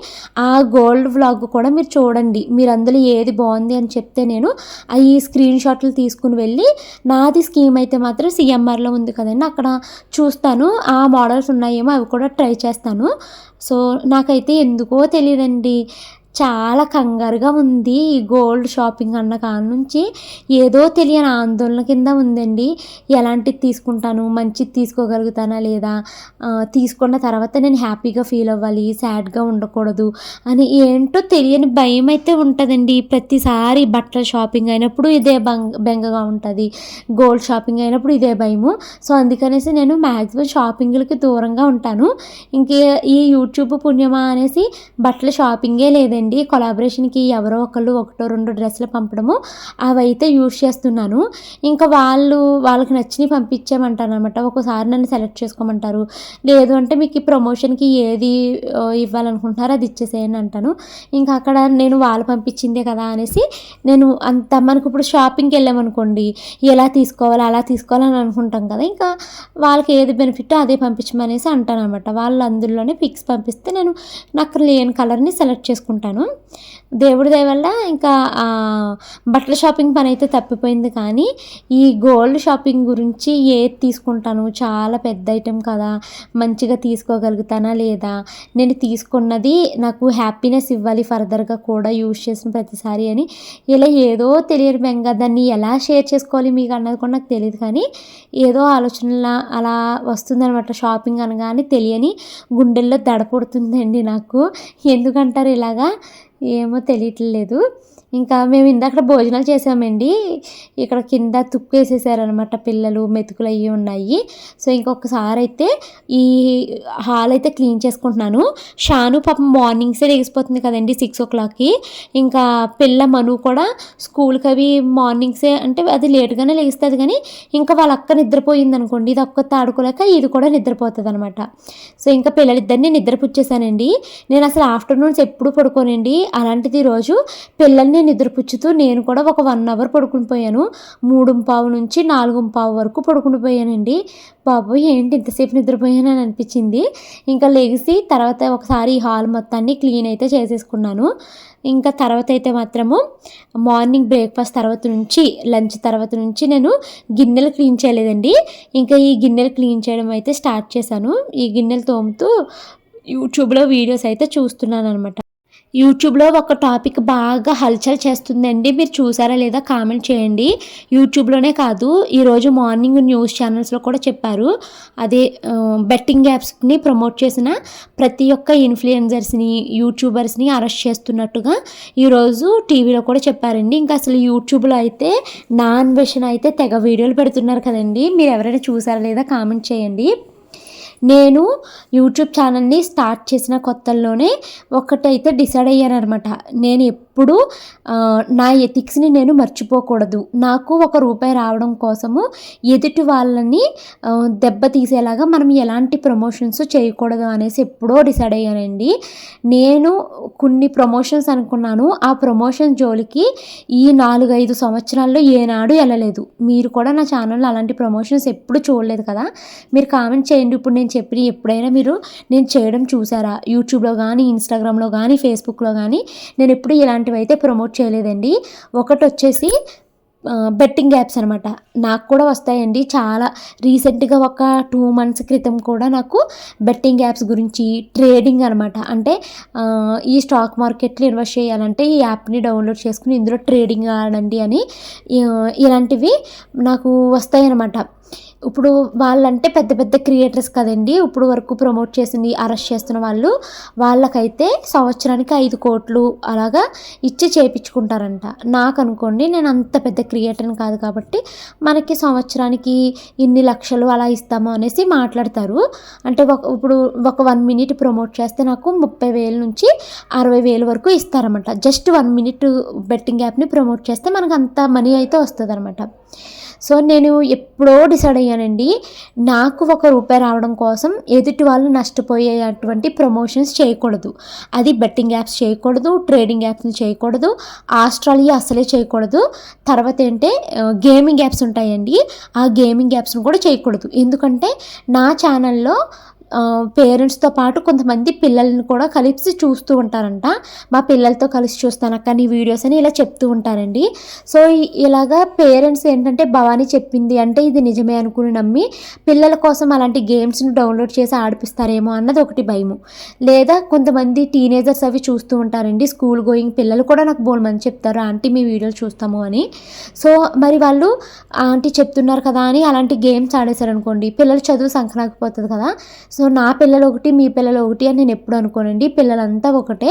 ఆ గోల్డ్ వ్లాగ్ కూడా మీరు చూడండి, మీరు అందులో ఏది బాగుంది అని చెప్తే నేను ఈ స్క్రీన్ షాట్లు తీసుకుని వెళ్ళి, నాది స్కీమ్ అయితే మాత్రం సిఎంఆర్లో ఉంది కదండి, అక్కడ చూస్తాను ఆ మోడల్స్ ఉన్నాయేమో అవి కూడా ట్రై చేస్తాను. సో నాకైతే ఎందుకో తెలియదండి, చాలా కంగారుగా ఉంది. ఈ గోల్డ్ షాపింగ్ అన్న కాడ నుంచి ఏదో తెలియని ఆందోళన కింద ఉందండి. ఎలాంటిది తీసుకుంటాను, మంచిది తీసుకోగలుగుతానా లేదా, తీసుకున్న తర్వాత నేను హ్యాపీగా ఫీల్ అవ్వాలి, సాడ్గా ఉండకూడదు అని ఏంటో తెలియని భయం అయితే ఉంటుందండి. ప్రతిసారి బట్టల షాపింగ్ అయినప్పుడు ఇదే బెంగగా ఉంటుంది, గోల్డ్ షాపింగ్ అయినప్పుడు ఇదే భయము. సో అందుకనేసి నేను మ్యాక్సిమం షాపింగ్లకి దూరంగా ఉంటాను. ఇంకే ఈ యూట్యూబ్ పుణ్యమా అనేసి బట్టల షాపింగే లేదండి, కొలాబరేషన్కి ఎవరో ఒకళ్ళు 1-2 డ్రెస్సులు పంపడము అవైతే యూజ్ చేస్తున్నాను. ఇంకా వాళ్ళకి నచ్చినవి పంపించామంటారు అనమాట. ఒక్కోసారి నన్ను సెలెక్ట్ చేసుకోమంటారు, లేదు అంటే మీకు ఈ ప్రమోషన్కి ఏది ఇవ్వాలనుకుంటున్నారో అది ఇచ్చేసేయండి అంటాను. ఇంకా అక్కడ నేను వాళ్ళు పంపించిందే కదా అనేసి నేను అంత మనకు ఇప్పుడు షాపింగ్కి వెళ్ళామనుకోండి, ఎలా తీసుకోవాలి అలా తీసుకోవాలని అనుకుంటాం కదా, ఇంకా వాళ్ళకి ఏది బెనిఫిట్ అదే పంపించమనేసి అంటాను అనమాట. వాళ్ళు అందులోనే పిక్స్ పంపిస్తే నేను నాకు లేని కలర్ని సెలెక్ట్ చేసుకుంటాను. దేవుడి దయ వల్ల ఇంకా బట్టల షాపింగ్ పని అయితే తప్పిపోయింది. కానీ ఈ గోల్డ్ షాపింగ్ గురించి ఏది తీసుకుంటాను, చాలా పెద్ద ఐటెం కదా, మంచిగా తీసుకోగలుగుతానా లేదా, నేను తీసుకున్నది నాకు హ్యాపీనెస్ ఇవ్వాలి ఫర్దర్గా కూడా యూజ్ చేసిన ప్రతిసారి అని ఇలా ఏదో తెలియని బెంగ, దాన్ని ఎలా షేర్ చేసుకోవాలి మీకు అన్నది కూడా నాకు తెలియదు. కానీ ఏదో ఆలోచనలా అలా వస్తుందనమాట. షాపింగ్ అనగానే తెలియని గుండెల్లో దడ పుడుతుందండి నాకు. ఎందుకంటారు ఇలాగా, ఏమో తెలియట్లేదు. ఇంకా మేము ఇందాక భోజనాలు చేసామండి. ఇక్కడ కింద తుక్కు వేసేసారనమాట పిల్లలు, మెతుకులు అవి ఉన్నాయి. సో ఇంకొకసారి అయితే ఈ హాల్ అయితే క్లీన్ చేసుకుంటున్నాను. షాను పాపం మార్నింగ్సే లేచిపోతుంది కదండి 6 o'clockకి. ఇంకా పిల్ల మను కూడా స్కూల్కి అవి మార్నింగ్సే అంటే అది లేట్గానే లేస్తుంది. కానీ ఇంకా వాళ్ళ అక్క నిద్రపోయింది అనుకోండి, ఇది ఒక్క ఆడుకోలేక ఇది కూడా నిద్రపోతుంది అనమాట. సో ఇంకా పిల్లలిద్దరిని నిద్రపుచ్చేసానండి. నేను అసలు ఆఫ్టర్నూన్స్ ఎప్పుడు పడుకోనండి, అలాంటిది ఈరోజు పిల్లల్ని నిద్రపుచ్చుతూ నేను కూడా ఒక 1 hour పడుకుని పోయాను. 3:15 నుంచి 4:15 వరకు పడుకుని పోయానండి. బాబోయ్ ఏంటి ఇంతసేపు నిద్రపోయాను అని అనిపించింది. ఇంకా లెగిసి తర్వాత ఒకసారి ఈ హాల్ మొత్తాన్ని క్లీన్ అయితే చేసేసుకున్నాను. ఇంకా తర్వాత అయితే మాత్రము మార్నింగ్ బ్రేక్ఫాస్ట్ తర్వాత నుంచి లంచ్ తర్వాత నుంచి నేను గిన్నెలు క్లీన్ చేయలేదండి. ఇంకా ఈ గిన్నెలు క్లీన్ చేయడం అయితే స్టార్ట్ చేశాను. ఈ గిన్నెలు తోముతూ యూట్యూబ్లో వీడియోస్ అయితే చూస్తున్నాను అనమాట. యూట్యూబ్లో ఒక టాపిక్ బాగా హల్చల్ చేస్తుందండి, మీరు చూసారా లేదా కామెంట్ చేయండి. యూట్యూబ్లోనే కాదు, ఈరోజు మార్నింగ్ న్యూస్ ఛానల్స్లో కూడా చెప్పారు. అదే బెట్టింగ్ యాప్స్ని ప్రమోట్ చేసిన ప్రతి ఒక్క ఇన్ఫ్లుయెన్సర్స్ని, యూట్యూబర్స్ని అరెస్ట్ చేస్తున్నట్టుగా ఈరోజు టీవీలో కూడా చెప్పారండి. ఇంకా అసలు యూట్యూబ్లో అయితే నా అన్వేషణ అయితే తెగ వీడియోలు పెడుతున్నారు కదండి, మీరు ఎవరైనా చూసారా లేదా కామెంట్ చేయండి. నేను యూట్యూబ్ ఛానల్ని స్టార్ట్ చేసిన కొత్తల్లోనే ఒకటైతే డిసైడ్ అయ్యాను అనమాట. నేను ఎప్పుడు నా ఎథిక్స్ని నేను మర్చిపోకూడదు, నాకు ₹1 రావడం కోసము ఎదుటి వాళ్ళని దెబ్బతీసేలాగా మనం ఎలాంటి ప్రమోషన్స్ చేయకూడదు అనేసి ఎప్పుడో డిసైడ్ అయ్యానండి. నేను కొన్ని ప్రమోషన్స్ అనుకున్నాను, ఆ ప్రమోషన్ జోలికి ఈ 4-5 సంవత్సరాల్లో ఏనాడు వెళ్ళలేదు. మీరు కూడా నా ఛానల్లో అలాంటి ప్రమోషన్స్ ఎప్పుడు చూడలేదు కదా, మీరు కామెంట్ చేయండి. ఇప్పుడు నేను చెప్పిన ఎప్పుడైనా నేను చేయడం చూసారా, యూట్యూబ్లో కానీ, ఇన్స్టాగ్రామ్లో కానీ, ఫేస్బుక్లో కానీ నేను ఎప్పుడు ఇలాంటివి అయితే ప్రమోట్ చేయలేదండి. ఒకటి వచ్చేసి బెట్టింగ్ యాప్స్ అనమాట. నాకు కూడా వస్తాయండి. చాలా రీసెంట్గా ఒక 2 months క్రితం కూడా నాకు బెట్టింగ్ యాప్స్ గురించి, ట్రేడింగ్ అనమాట, అంటే ఈ స్టాక్ మార్కెట్లో ఇన్వెస్ట్ చేయాలంటే ఈ యాప్ని డౌన్లోడ్ చేసుకుని ఇందులో ట్రేడింగ్ ఆడండి అని ఇలాంటివి నాకు వస్తాయన్నమాట. ఇప్పుడు వాళ్ళంటే పెద్ద పెద్ద క్రియేటర్స్ కదండి, ఇప్పుడు వరకు ప్రమోట్ చేసింది అరెస్ట్ చేస్తున్న వాళ్ళకైతే సంవత్సరానికి 5 కోట్లు అలాగా ఇచ్చి చేయించుకుంటారంట. నాకు అనుకోండి, నేను అంత పెద్ద క్రియేటర్ని కాదు కాబట్టి మనకి సంవత్సరానికి ఇన్ని లక్షలు అలా ఇస్తాము అనేసి మాట్లాడతారు. అంటే ఇప్పుడు ఒక 1 minute ప్రమోట్ చేస్తే నాకు 30,000 నుంచి 60,000 వరకు ఇస్తారన్నమాట. జస్ట్ 1 minute బెట్టింగ్ యాప్ని ప్రమోట్ చేస్తే మనకు అంత మనీ అయితే వస్తుంది అనమాట. సో నేను ఎప్పుడో డిసైడ్ అయ్యానండి, నాకు ₹1 రావడం కోసం ఎదుటి వాళ్ళు నష్టపోయేటువంటి ప్రమోషన్స్ చేయకూడదు. అది బెట్టింగ్ యాప్స్ చేయకూడదు, ట్రేడింగ్ యాప్స్ని చేయకూడదు, ఆస్ట్రాలియా అసలే చేయకూడదు. తర్వాత ఏంటంటే గేమింగ్ యాప్స్ ఉంటాయండి, ఆ గేమింగ్ యాప్స్ని కూడా చేయకూడదు. ఎందుకంటే నా ఛానల్లో పేరెంట్స్తో పాటు కొంతమంది పిల్లల్ని కూడా కలిసి చూస్తూ ఉంటారంట. మా పిల్లలతో కలిసి చూస్తానక్క నీ వీడియోస్ అని ఇలా చెప్తూ ఉంటారండి. సో ఇలాగా పేరెంట్స్ ఏంటంటే భవానీ చెప్పింది అంటే ఇది నిజమే అనుకుని నమ్మి పిల్లల కోసం అలాంటి గేమ్స్ని డౌన్లోడ్ చేసి ఆడిపిస్తారేమో అన్నది ఒకటి భయము. లేదా కొంతమంది టీనేజర్స్ అవి చూస్తూ ఉంటారండి. స్కూల్ గోయింగ్ పిల్లలు కూడా నాకు బోల్మంది చెప్తారు ఆంటీ మీ వీడియోలు చూస్తాము అని. సో మరి వాళ్ళు ఆంటీ చెప్తున్నారు కదా అని అలాంటి గేమ్స్ ఆడేశారనుకోండి పిల్లలు చదువు సంకనాకపోతుంది కదా. సో నా పిల్లలు ఒకటి మీ పిల్లలు ఒకటి అని నేను ఎప్పుడు అనుకోనండి. పిల్లలంతా ఒకటే,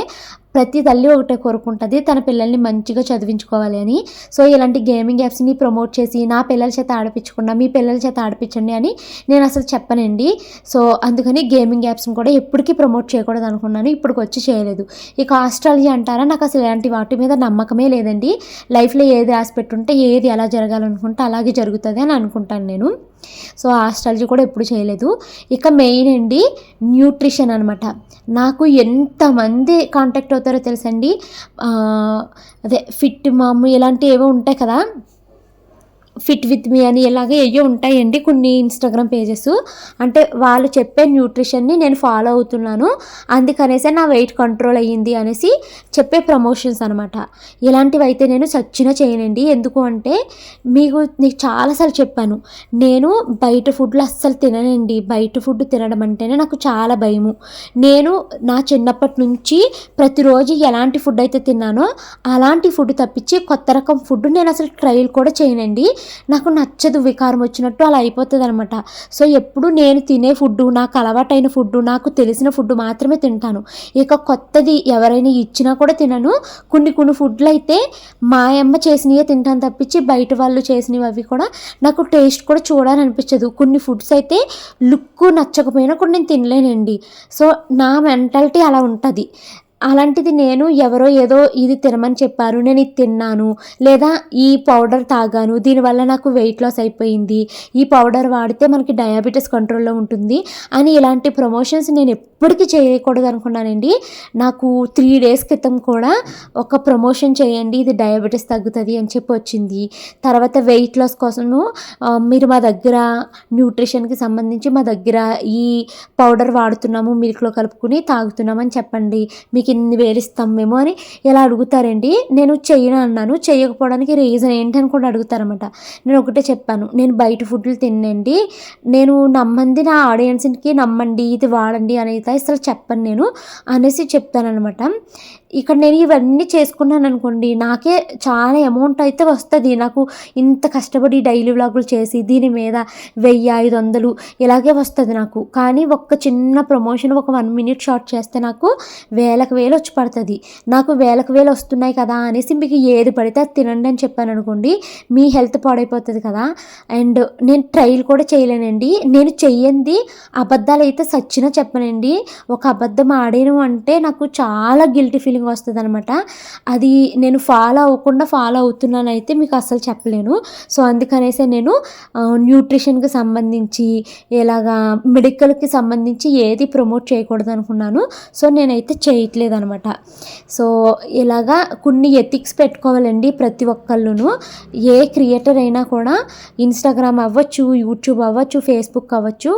ప్రతి తల్లి ఒకటే కోరుకుంటుంది తన పిల్లల్ని మంచిగా చదివించుకోవాలి అని. సో ఇలాంటి గేమింగ్ యాప్స్ని ప్రమోట్ చేసి నా పిల్లల చేత ఆడిపించకుండా మీ పిల్లల చేత ఆడిపించండి అని నేను అసలు చెప్పనండి. సో అందుకని గేమింగ్ యాప్స్ని కూడా ఎప్పటికీ ప్రమోట్ చేయకూడదు అనుకున్నాను. ఇప్పటికి వచ్చి చేయలేదు. ఇక ఆస్ట్రాలజీ అంటారా, నాకు అసలు ఇలాంటి వాటి మీద నమ్మకమే లేదండి. లైఫ్లో ఏది రాసి పెట్టుంటే ఏది ఎలా జరగాలనుకుంటే అలాగే జరుగుతుంది అని అనుకుంటాను నేను. సో ఆస్ట్రాలజీ కూడా ఎప్పుడు చేయలేదు. ఇక మెయిన్ అండి న్యూట్రిషన్ అనమాట. నాకు ఎంతమంది కాంటాక్ట్ అవుతారో తెలుసండి. అదే ఫిట్ మామ్ ఇలాంటివి ఏవో ఉంటాయి కదా, ఫిట్ విత్ మీ అని ఇలాగే ఏవో ఉంటాయండి కొన్ని ఇన్స్టాగ్రామ్ పేజెస్. అంటే వాళ్ళు చెప్పే న్యూట్రిషన్ని నేను ఫాలో అవుతున్నాను, అందుకనేసే నా వెయిట్ కంట్రోల్ అయ్యింది అనేసి చెప్పే ప్రమోషన్స్ అనమాట. ఇలాంటివి అయితే నేను సచ్చినా చేయనండి. ఎందుకు అంటే నీకు చాలాసార్లు చెప్పాను, నేను బయట ఫుడ్లు అస్సలు తిననండి. బయట ఫుడ్ తినడం అంటేనే నాకు చాలా భయము. నేను నా చిన్నప్పటి నుంచి ప్రతిరోజు ఎలాంటి ఫుడ్ అయితే తిన్నానో అలాంటి ఫుడ్ తప్పించి కొత్త రకం ఫుడ్ నేను అసలు ట్రైల్ కూడా చేయనండి. నాకు నచ్చదు, వికారం వచ్చినట్టు అలా అయిపోతుంది అనమాట. సో ఎప్పుడు నేను తినే ఫుడ్డు, నాకు అలవాటైన ఫుడ్డు, నాకు తెలిసిన ఫుడ్డు మాత్రమే తింటాను. ఇక కొత్తది ఎవరైనా ఇచ్చినా కూడా తినను. కొన్ని ఫుడ్లు అయితే మా అమ్మ చేసినవే తింటాను తప్పించి బయట వాళ్ళు చేసినవి అవి కూడా నాకు టేస్ట్ కూడా చూడాలనిపించదు. కొన్ని ఫుడ్స్ అయితే లుక్ నచ్చకపోయినా కూడా నేను తినలేనండి. సో నా మెంటాలిటీ అలా ఉంటుంది. అలాంటిది నేను ఎవరో ఏదో ఇది తినమని చెప్పారు, నేను ఇది తిన్నాను, లేదా ఈ పౌడర్ తాగాను దీనివల్ల నాకు వెయిట్ లాస్ అయిపోయింది, ఈ పౌడర్ వాడితే మనకి డయాబెటీస్ కంట్రోల్లో ఉంటుంది అని ఇలాంటి ప్రమోషన్స్ నేను ఎప్పటికీ చేయకూడదు అనుకున్నానండి. నాకు 3 days క్రితం కూడా ఒక ప్రమోషన్ చేయండి ఇది డయాబెటీస్ తగ్గుతుంది అని చెప్పి వచ్చింది. తర్వాత వెయిట్ లాస్ కోసము మీరు మా దగ్గర న్యూట్రిషన్కి సంబంధించి మా దగ్గర ఈ పౌడర్ వాడుతున్నాము, మిల్క్లో కలుపుకుని తాగుతున్నామని చెప్పండి, మీకు ఇన్ని వేలు ఇస్తాం మేము అని ఇలా అడుగుతారండి. నేను చెయ్యను అన్నాను. చేయకపోవడానికి రీజన్ ఏంటి అని కూడా అడుగుతారన్నమాట. నేను ఒకటే చెప్పాను, నేను బయట ఫుడ్లు తినండి, నేను నమ్మంది నా ఆడియన్స్కి నమ్మండి ఇది వాడండి అనేది అసలు చెప్పను నేను అనేసి చెప్తానమాట. ఇక్కడ నేను ఇవన్నీ చేసుకున్నాను అనుకోండి, నాకే చాలా అమౌంట్ అయితే వస్తుంది. నాకు ఇంత కష్టపడి డైలీ వ్లాగులు చేసి దీని మీద 1000-500 ఇలాగే వస్తుంది నాకు. కానీ ఒక్క చిన్న ప్రమోషన్ ఒక 1 minute షార్ట్ చేస్తే నాకు వేలకు వేలు వచ్చి పడుతుంది. నాకు వేలకు వేలు వస్తున్నాయి కదా అనేసి మీకు ఏది పడితే అది తినండి అని చెప్పాను అనుకోండి, మీ హెల్త్ పాడైపోతుంది కదా. అండ్ నేను ట్రైల్ కూడా చేయలేనండి. నేను చెయ్యండి అబద్ధాలు అయితే సచ్చినా చెప్పనండి. ఒక అబద్ధం ఆడాను అంటే నాకు చాలా గిల్టీ ఫీలింగ్ వస్తుంది అనమాట. అది నేను ఫాలో అవుతున్నాను అయితే మీకు అస్సలు చెప్పలేను. సో అందుకనేసి నేను న్యూట్రిషన్కి సంబంధించి ఇలాగా మెడికల్కి సంబంధించి ఏది ప్రమోట్ చేయకూడదు అనుకున్నాను. సో నేనైతే చేయట్లేదు అనమాట. సో ఇలాగా కొన్ని ఎథిక్స్ పెట్టుకోవాలండి ప్రతి ఒక్కళ్ళును. ఏ క్రియేటర్ అయినా కూడా ఇన్స్టాగ్రామ్ అవ్వచ్చు, యూట్యూబ్ అవ్వచ్చు, ఫేస్బుక్ అవ్వచ్చు,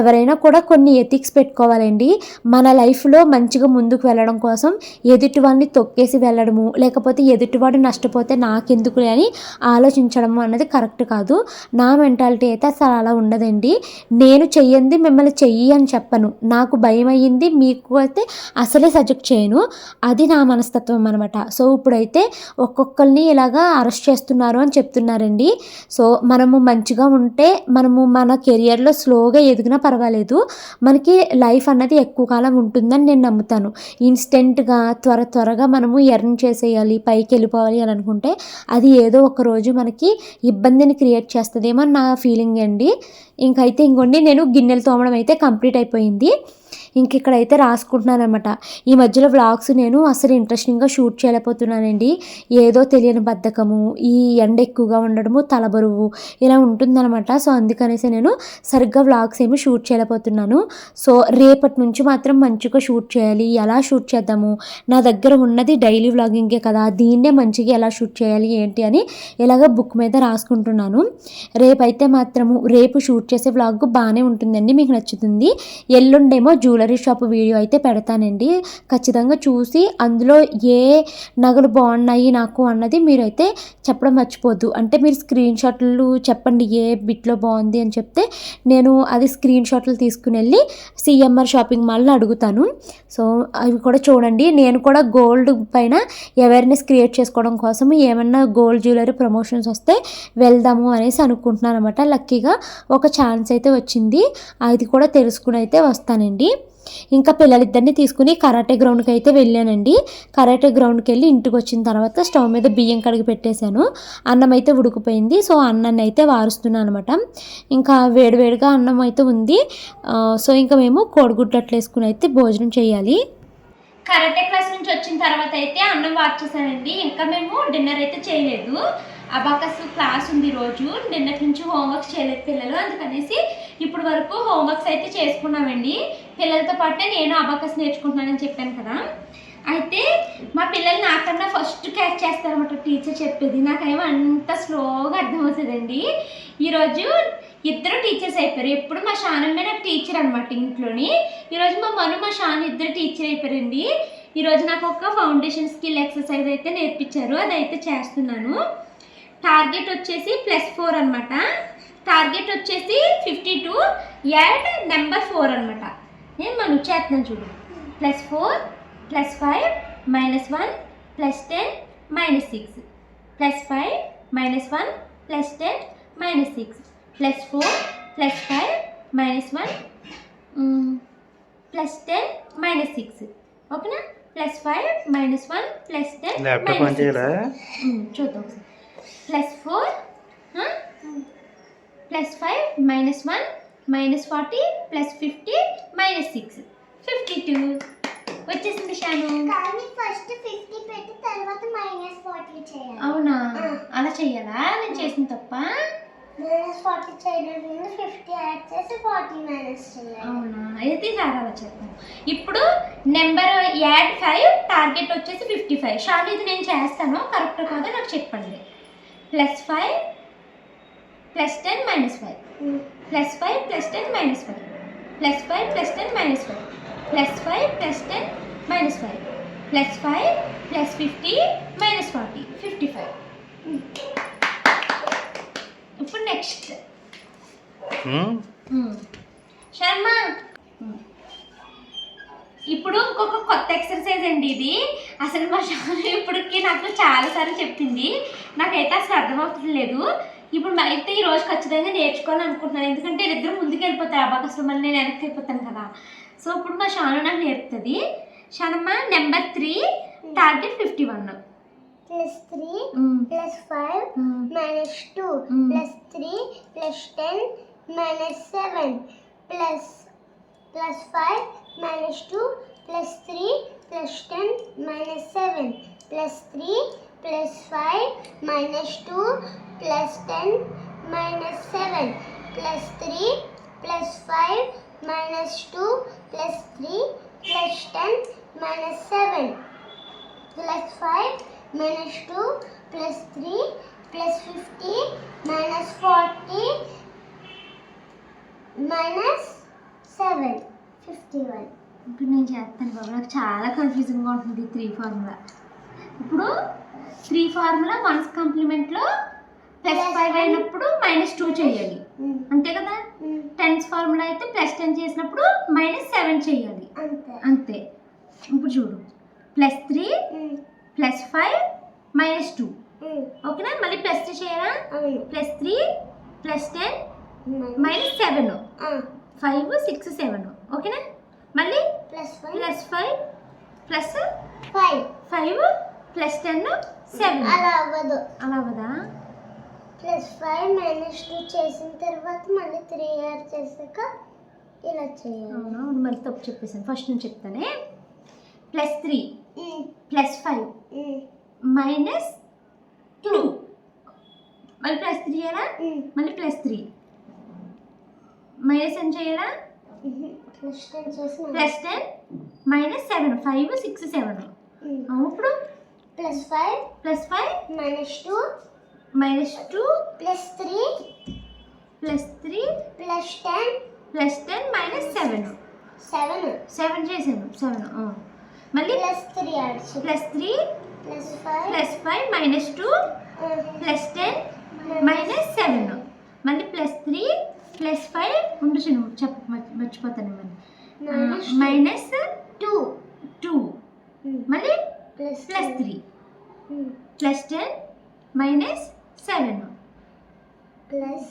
ఎవరైనా కూడా కొన్ని ఎథిక్స్ పెట్టుకోవాలండి. మన లైఫ్లో మంచిగా ముందుకు వెళ్ళడం కోసం ఎదుటి వాళ్ళని తొక్కేసి వెళ్ళడము, లేకపోతే ఎదుటివాడు నష్టపోతే నాకెందుకులే అని ఆలోచించడము అన్నది కరెక్ట్ కాదు. నా మెంటాలిటీ అయితే అసలు అలా ఉండదండి. నేను చెయ్యంది మిమ్మల్ని చెయ్యి అని చెప్పను, నాకు భయం అయ్యింది మీకు అయితే అసలే సజెక్ట్ చేయను, అది నా మనస్తత్వం అనమాట. సో ఇప్పుడైతే ఒక్కొక్కరిని ఇలాగా అరెస్ట్ చేస్తున్నారు అని చెప్తున్నారండి. సో మనము మంచిగా ఉంటే మనము మన కెరియర్లో స్లోగా ఎదిగినా పర్వాలేదు, మనకి లైఫ్ అన్నది ఎక్కువ కాలం ఉంటుందని నేను నమ్ముతాను. ఇన్స్టెంట్గా త్వరగా మనము ఎర్న్ చేసేయాలి, పైకి వెళ్ళిపోవాలి అని అనుకుంటే అది ఏదో ఒక రోజు మనకి ఇబ్బందిని క్రియేట్ చేస్తుందేమో నా ఫీలింగ్ అండి. ఇంకైతే ఇంకోండి నేను గిన్నెలు తోమడం అయితే కంప్లీట్ అయిపోయింది. ఇంక ఇక్కడైతే రాసుకుంటున్నాను అనమాట. ఈ మధ్యలో వ్లాగ్స్ నేను అసలు ఇంట్రెస్టింగ్గా షూట్ చేయలేకపోతున్నానండి. ఏదో తెలియని బద్ధకము, ఈ ఎండ ఎక్కువగా ఉండడము, తలబరువు ఇలా ఉంటుందన్నమాట. సో అందుకనేసి నేను సరిగ్గా వ్లాగ్స్ ఏమి షూట్ చేయలేకపోతున్నాను. సో రేపటి నుంచి మాత్రం మంచిగా షూట్ చేయాలి. ఎలా షూట్ చేద్దాము, నా దగ్గర ఉన్నది డైలీ వ్లాగింగే కదా, దీన్నే మంచిగా ఎలా షూట్ చేయాలి ఏంటి అని ఇలాగ బుక్ మీద రాసుకుంటున్నాను. రేపైతే మాత్రము రేపు షూట్ చేసే వ్లాగ్ బాగానే ఉంటుందండి, మీకు నచ్చుతుంది. ఎల్లుండేమో జ్యువెలరీ షాప్ వీడియో అయితే పెడతానండి. ఖచ్చితంగా చూసి అందులో ఏ నగలు బాగున్నాయి నాకు అన్నది మీరైతే చెప్పడం మర్చిపోద్దు. అంటే మీరు స్క్రీన్ షాట్లు చెప్పండి ఏ బిట్లో బాగుంది అని చెప్తే నేను అది స్క్రీన్ షాట్లు తీసుకుని వెళ్ళి సిఎంఆర్ షాపింగ్ మాల్లో అడుగుతాను. సో అవి కూడా చూడండి. నేను కూడా గోల్డ్ పైన అవేర్నెస్ క్రియేట్ చేసుకోవడం కోసం ఏమన్నా గోల్డ్ జ్యువెలరీ ప్రమోషన్స్ వస్తే వెళ్దాము అనేసి అనుకుంటున్నాను అనమాట. లక్కీగా ఒక ఛాన్స్ అయితే వచ్చింది, అది కూడా తెలుసుకుని అయితే వస్తానండి. ఇంకా పిల్లలిద్దరిని తీసుకుని కరాటే గ్రౌండ్కి అయితే వెళ్ళానండి. కరాటే గ్రౌండ్కి వెళ్ళి ఇంటికి వచ్చిన తర్వాత స్టవ్ మీద బియ్యం కడిగి పెట్టేశాను. అన్నం అయితే ఉడికిపోయింది. సో అన్నాన్ని అయితే వారుస్తున్నాను అనమాట. ఇంకా వేడివేడిగా అన్నం అయితే ఉంది. సో ఇంకా మేము కోడిగుడ్లు అట్లా వేసుకుని అయితే భోజనం చేయాలి. కరాటే క్లాస్ నుంచి వచ్చిన తర్వాత అయితే అన్నం వార్చేసానండి. ఇంకా మేము డిన్నర్ అయితే చేయలేదు. అబాకస్ క్లాస్ ఉంది రోజు. నిన్నటి నుంచి హోంవర్క్స్ చేయలేదు పిల్లలు, అందుకనేసి ఇప్పుడు వరకు హోంవర్క్స్ అయితే చేసుకున్నామండి. పిల్లలతో పాటే నేను అబాకస్ నేర్చుకుంటున్నానని చెప్పాను కదా. అయితే మా పిల్లలు నాకన్నా ఫస్ట్ క్యాచ్ చేస్తారన్నమాట టీచర్ చెప్పేది. నాకేమో అంత స్లోగా అర్థమవుతుందండి. ఈరోజు ఇద్దరు టీచర్స్ అయిపోయారు. ఎప్పుడు మా షానమ్మే నాకు టీచర్ అనమాట ఇంట్లోని. ఈరోజు మా మను మా షాన్ ఇద్దరు టీచర్ అయిపోయారండి. ఈరోజు నాకు ఒక ఫౌండేషన్ స్కిల్ ఎక్సర్సైజ్ అయితే నేర్పించారు, అదైతే చేస్తున్నాను. టార్గెట్ వచ్చేసి +4 అనమాట. టార్గెట్ వచ్చేసి 52 యాడ్ నెంబర్ 4 అనమాట. నేను మనం చేస్తున్నాను చూడు. +4 +5 -1 +10 -6 +5 -1 +10 -6 +4 +5 -1 +10 -6 ఓకేనా. +5 -1 +10 చూద్దాం. +4 +5 -1 -40 +50 -6 52 వచ్చేసింది షాను. కానీ ఫస్ట్ 50 పెట్టి తర్వాత -40 చేయాలి. అవునా, అలా చెయ్యాలా? నేను చేసిన తప్ప. -40 చేయడం 50 యాడ్ చేసి 40 మైనస్ చేయాలి. అవునా, అయితే సార్ అలా చేద్దాం. ఇప్పుడు నెంబర్ యాడ్ 5, టార్గెట్ వచ్చేసి 55. షాను ఇది నేను చేస్తాను, కరెక్ట్ కాదో నాకు చెప్పండి. +5 +10 -5 +5 +10 -5 +5 +10 -5 +5 +10 -5 +5 +50 -40 55. ఇప్పుడు నెక్స్ట్ శర్మ. ఇప్పుడు ఇంకొక కొత్త ఎక్సర్సైజ్ అండి ఇది. అసలు మా షాను ఇప్పటికి నాకు చాలాసార్లు చెప్పింది, నాకైతే అసలు అర్థమవుతలేదు. ఇప్పుడు అయితే ఈ రోజు ఖచ్చితంగా నేర్చుకోవాలని అనుకుంటున్నాను. ఎందుకంటే వీళ్ళిద్దరు ముందుకు వెళ్ళిపోతారు అబాకస్లో, మళ్ళీ నేను వెనక్కి వెళ్ళిపోతాను కదా. సో ఇప్పుడు మా షాను నాకు నేర్పుతుంది. షానమ్మ నెంబర్ 3 టార్గెట్ 51 +3 +5 -2 +3 +10 -7 +5 -2 +3 +10 -7 +3 +5 -2 +10 -7 +3 +5 -2 +3 +10 -7 +5 -2 +3 +50 -40 -7 51. ఇప్పుడు నేను చేస్తాను బాబు, నాకు చాలా కన్ఫ్యూజింగ్గా ఉంటుంది 3 ఫార్ములా. ఇప్పుడు 3 ఫార్ములా 1's కాంప్లిమెంట్లో +5 అయినప్పుడు -2 చేయాలి, అంతే కదా. 10's ఫార్ములా అయితే +10 చేసినప్పుడు -7 చేయాలి, అంతే. ఇప్పుడు చూడు, +3 +5 -2 ఓకేనా. మళ్ళీ +3 చేయరా? +3 +10 -7 5 6 7 ఓకేనా. మళ్ళీ +5 +5 +10 7 అలా అవ్వదు. అలా అవ్వదా? +5 -2 చేసిన తర్వాత మళ్ళీ 3 యాడ్ చేసాక ఇలా చేయాలి. అవునా మరి తప్పు చెప్పేసాను, ఫస్ట్ నుంచి చెప్తానే. +3 +5 -2 మళ్ళీ +3 చేయాలా, మళ్ళీ +3 మైనస్ ఎంత చేయాలా, +10 చేసి +10 -7 5 6 7. ఇప్పుడు +5 +5 -2 -2 +3 +3 +10 +10 -7 7 చేశాను 7. మళ్ళీ +3 యాడ్ చేయాలి. +3 +5 +5 -2 +10 -7 మళ్ళీ +3 +5 ఉండు చిన్న మర్చిపోతాను మళ్ళీ -2 మళ్ళీ +3 +10 -7 +5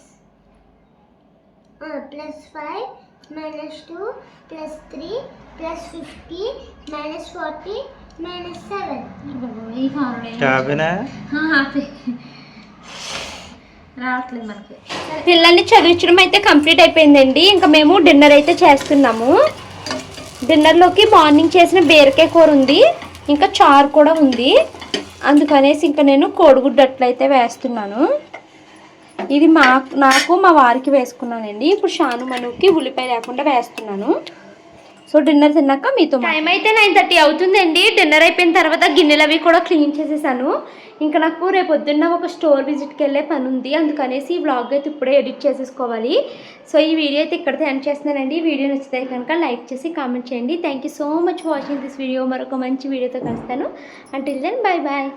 -2 +3 +50 -40 -7. ఈ ఫార్ములా కాపీనా రావట్లేదు మనకి. పిల్లల్ని చదివించడం అయితే కంప్లీట్ అయిపోయిందండి. ఇంకా మేము డిన్నర్ అయితే చేస్తున్నాము. డిన్నర్లోకి మార్నింగ్ చేసిన బీరకాయ కూర ఉంది, ఇంకా చారు కూడా ఉంది. అందుకనేసి ఇంకా నేను కోడిగుడ్డు అట్లయితే వేస్తున్నాను. ఇది నాకు మా వారికి వేసుకున్నానండి. ఇప్పుడు షాను మనుకి ఉల్లిపాయ లేకుండా వేస్తున్నాను. సో డిన్నర్ తిన్నాక మీతో టైం అయితే 9:30 అవుతుందండి. డిన్నర్ అయిపోయిన తర్వాత గిన్నెలు అవి కూడా క్లీన్ చేసేసాను. ఇంకా నాకు రేపు పొద్దున్న ఒక స్టోర్ విజిట్కి వెళ్ళే పని ఉంది. అందుకనేసి ఈ వ్లాగ్ అయితే ఇప్పుడే ఎడిట్ చేసేసుకోవాలి. సో ఈ వీడియో అయితే ఇక్కడితో ఎండ్ చేస్తున్నానండి. ఈ వీడియో నచ్చితే కనుక లైక్ చేసి కామెంట్ చేయండి. Thank you so much for watching this video. మరొక మంచి వీడియోతో కలుస్తాను. Until then bye bye.